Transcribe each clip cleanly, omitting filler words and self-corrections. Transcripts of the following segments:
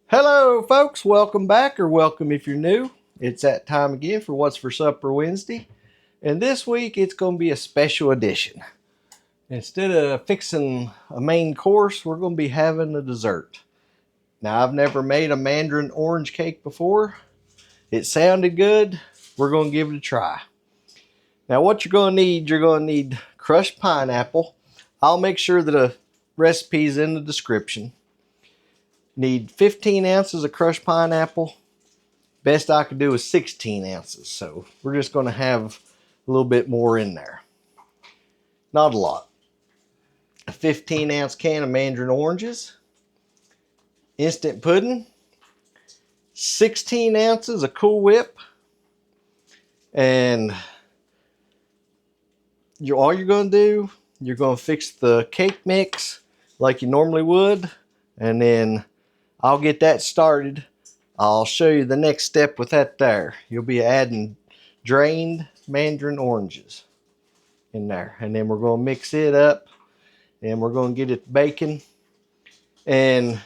Hello folks, welcome back, or welcome if you're new. It's that time again for What's for Supper Wednesday. And this week it's going to be a special edition. Instead of fixing a main course, we're going to be having a dessert. Now, I've never made a Mandarin orange cake before. It sounded good. We're going to give it a try. Now, what you're going to need crushed pineapple. I'll make sure that a recipe is in the description. Need 15 ounces of crushed pineapple. Best I could do is 16 ounces. So we're just going to have a little bit more in there. Not a lot. A 15 ounce can of Mandarin oranges. Instant pudding. 16 ounces of Cool Whip. And all you're going to do, you're going to fix the cake mix like you normally would. And then I'll get that started. I'll show you the next step with that there. You'll be adding drained Mandarin oranges in there. And then we're going to mix it up and we're going to get it baking. And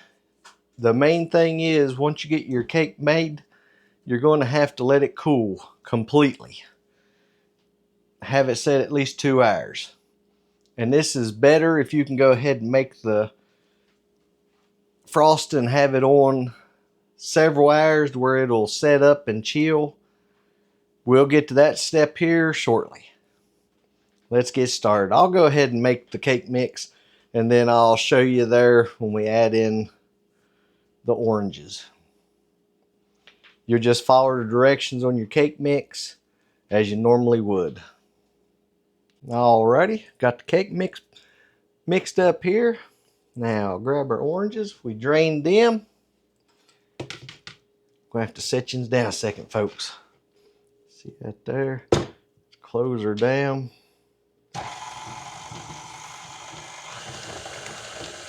the main thing is, once you get your cake made, you're going to have to let it cool completely. Have it set at least 2 hours. And this is better if you can go ahead and make the frosting and have it on several hours to where it'll set up and chill. We'll get to that step here shortly. Let's get started. I'll go ahead and make the cake mix, and then I'll show you there when we add in the oranges. You'll just follow the directions on your cake mix as you normally would. Alrighty, got the cake mixed up here. Now grab our oranges. We drained them. Gonna have to set you down a second, folks. See that there? Close her down.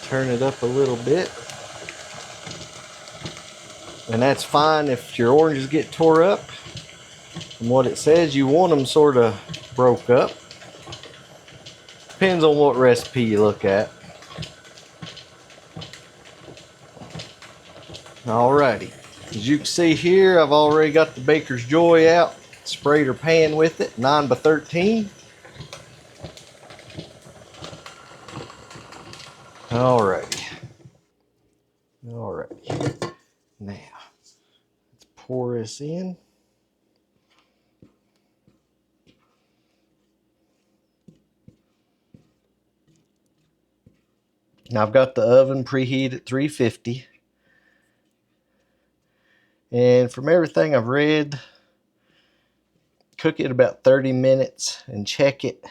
Turn it up a little bit. And that's fine if your oranges get tore up. From what it says, you want them sort of broke up. Depends on what recipe you look at. Alrighty. As you can see here, I've already got the Baker's Joy out. Sprayed her pan with it, 9 by 13. Alrighty. Now, let's pour this in. Now I've got the oven preheated at 350. And from everything I've read, cook it about 30 minutes and check it.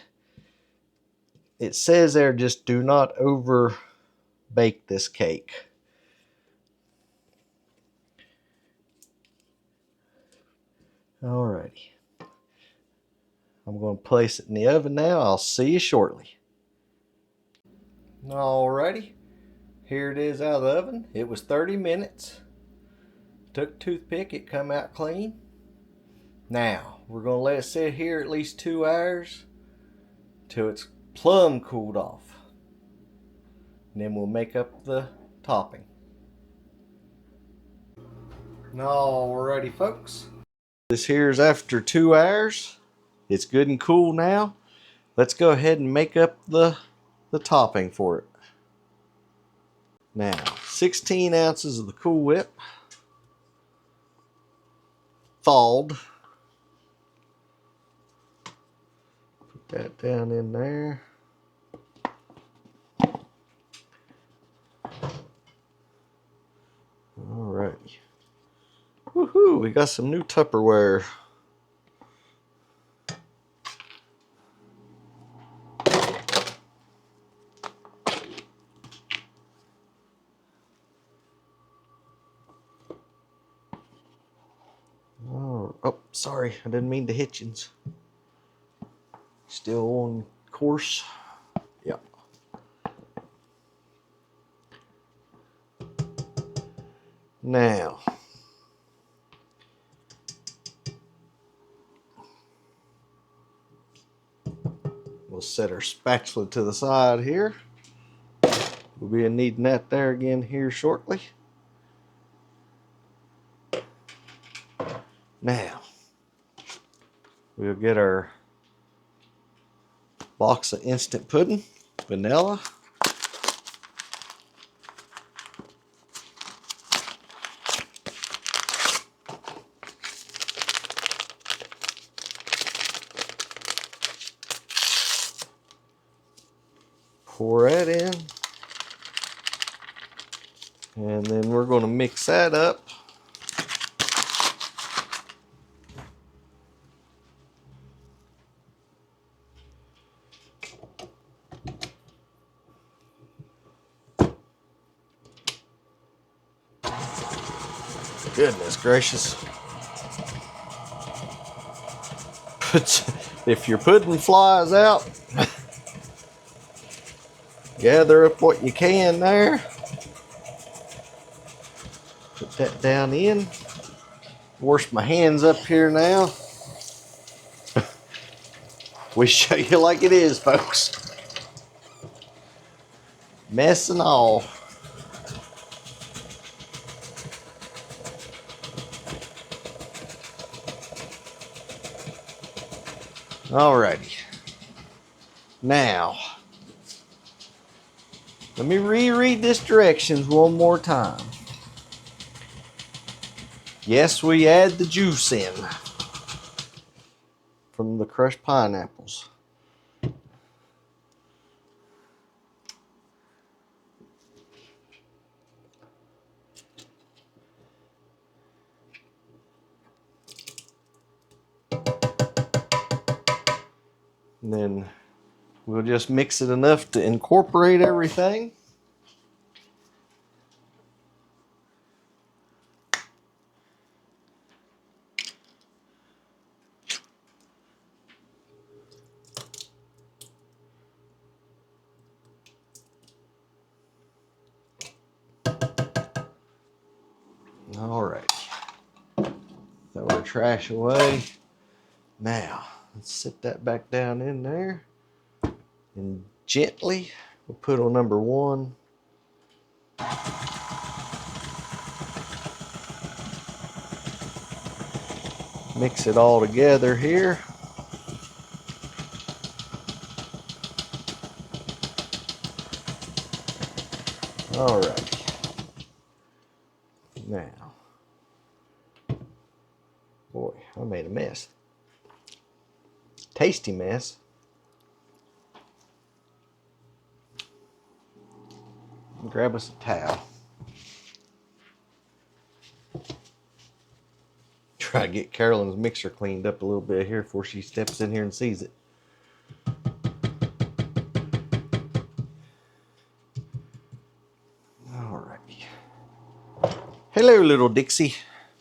It says there, just do not over bake this cake. Alrighty. I'm going to place it in the oven now. I'll see you shortly. Alrighty. Here it is out of the oven. It was 30 minutes. Took a toothpick, it come out clean. Now, we're going to let it sit here at least 2 hours till it's plumb cooled off. And then we'll make up the topping. Alrighty, folks. This here is after 2 hours. It's good and cool now. Let's go ahead and make up the topping for it. Now, 16 ounces of the Cool Whip. Thawed. Put that down in there. Alrighty. Woohoo! We got some new Tupperware. Oh, sorry, I didn't mean to hit you. Still on course. Yep. Now, we'll set our spatula to the side here. We'll be needing that there again here shortly. Now, we'll get our box of instant pudding, vanilla. Pour that in. And then we're going to mix that up. Goodness gracious. If your pudding flies out, gather up what you can there. Put that down in. Wash my hands up here now. We show you like it is, folks. Mess and all. Alrighty. Now, let me reread this directions one more time. Yes, we add the juice in from the crushed pineapples. And then we'll just mix it enough to incorporate everything. All right. Throw our trash away. Now, let's sit that back down in there. And gently, we'll put on number 1. Mix it all together here. All right. Now, boy, I made a mess. Tasty mess. Grab us a towel. Try to get Carolyn's mixer cleaned up a little bit here before she steps in here and sees it. Alrighty. Hello, little Dixie.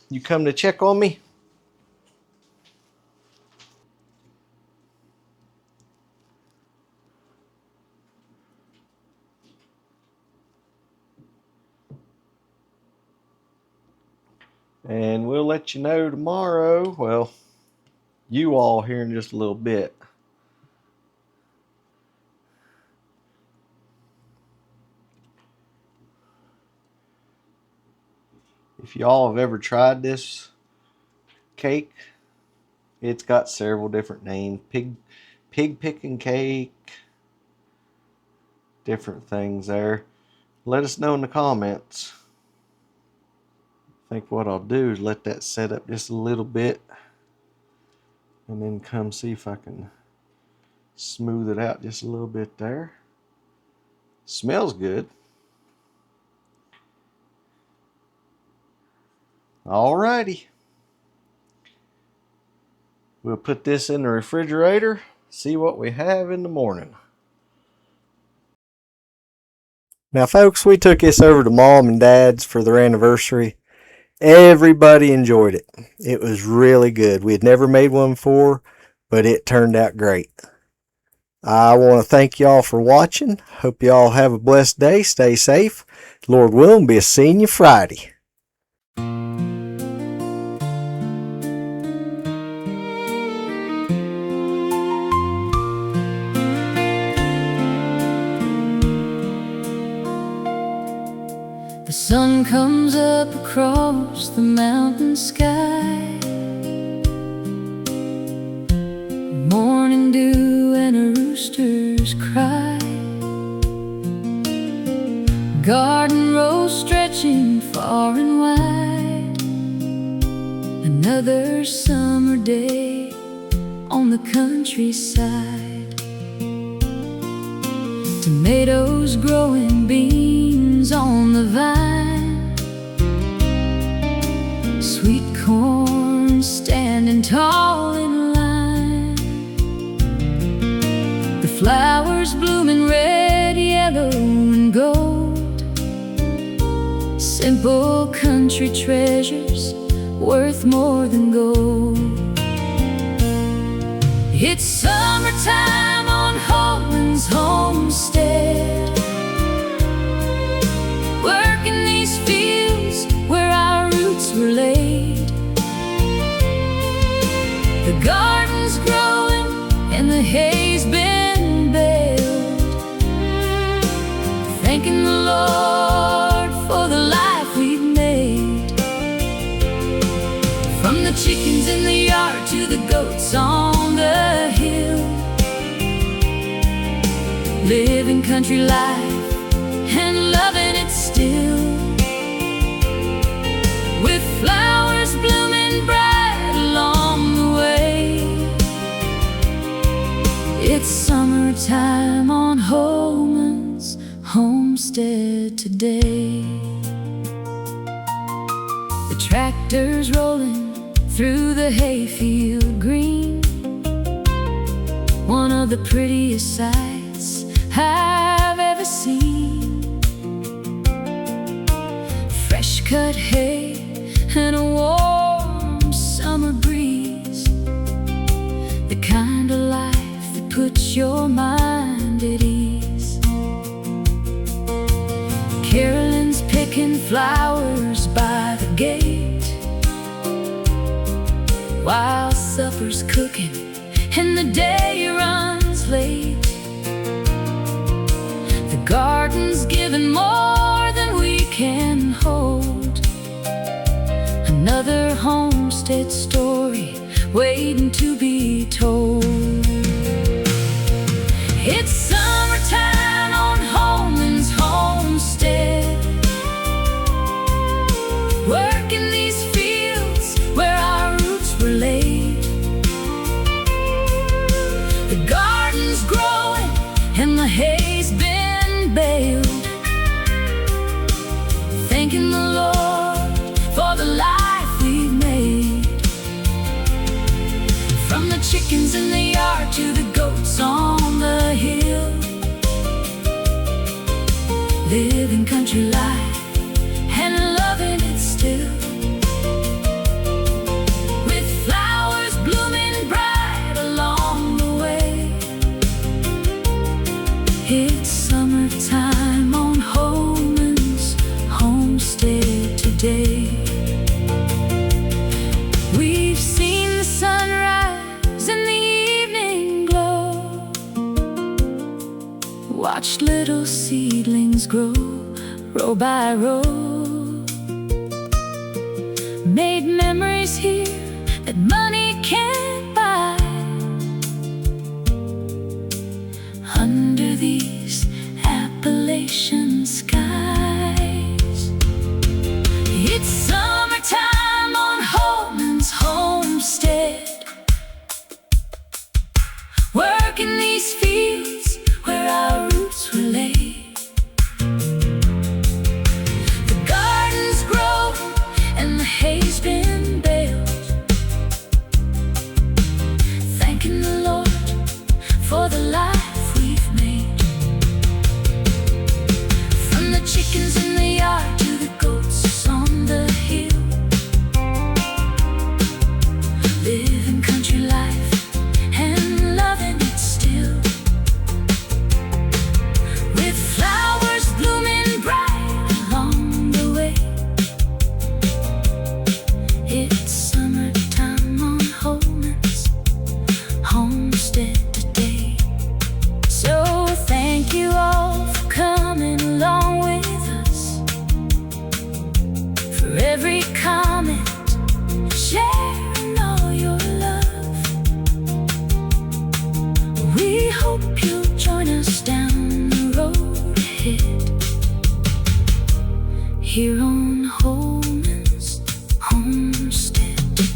You come to check on me? And we'll let you know tomorrow. Well, you all here in just a little bit. If y'all have ever tried this cake, it's got several different names. Pig picking cake. Different things there. Let us know in the comments. I think what I'll do is let that set up just a little bit and then come see if I can smooth it out just a little bit there. Smells good. Alrighty. We'll put this in the refrigerator, see what we have in the morning. Now folks, we took this over to Mom and Dad's for their anniversary. Everybody enjoyed it. It was really good. We had never made one before, but it turned out great. I want to thank y'all for watching. Hope y'all have a blessed day. Stay safe. Lord willing, be seeing you Friday. The sun comes up across the mountain sky. roosters cry. Garden rows stretching far and wide. Another summer day on the countryside. Tomatoes growing, beans on the vine. Sweet corn standing tall in line. The flowers blooming red, yellow, and gold. Simple country treasures worth more than gold. It's summertime on Holmans' homestead. Working these fields where our roots were laid. The garden's growing and the hay's been baled. Thanking the Lord for the life we've made. From the chickens in the yard to the goats on the hill. Living country life and loving it still. With flowers blooming bright along the way. It's summertime on Holmans' homestead today. The tractor's rolling through the hayfield green. One of the prettiest sights I've ever seen. Fresh cut hay and a warm summer breeze. The kind of life that puts your mind at ease. Carolyn's picking flowers by the gate, while supper's cooking and the day runs late. The garden's giving more than we can hold. Another homestead story waiting to be told. It's summertime on Holmans' homestead. Working these fields where our roots were laid. The garden's growing and the hay's been baled. Thanking the Lord for the life we've made. From the chickens in the yard to the goats on the hill. Living country life and loving it still. With flowers blooming bright along the way. It's summertime on Holmans' homestead today. We've seen the sunrise and the evening glow. Watched little seedlings grow, row by row. Made memories here that money can't buy. Under these Appalachian skies. It's summertime on Holmans' homestead. Working these fields where our roots were laid. The garden's grown and the hay's been baled.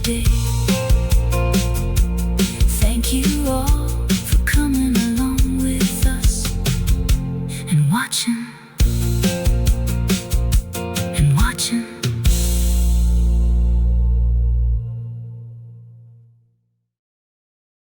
day.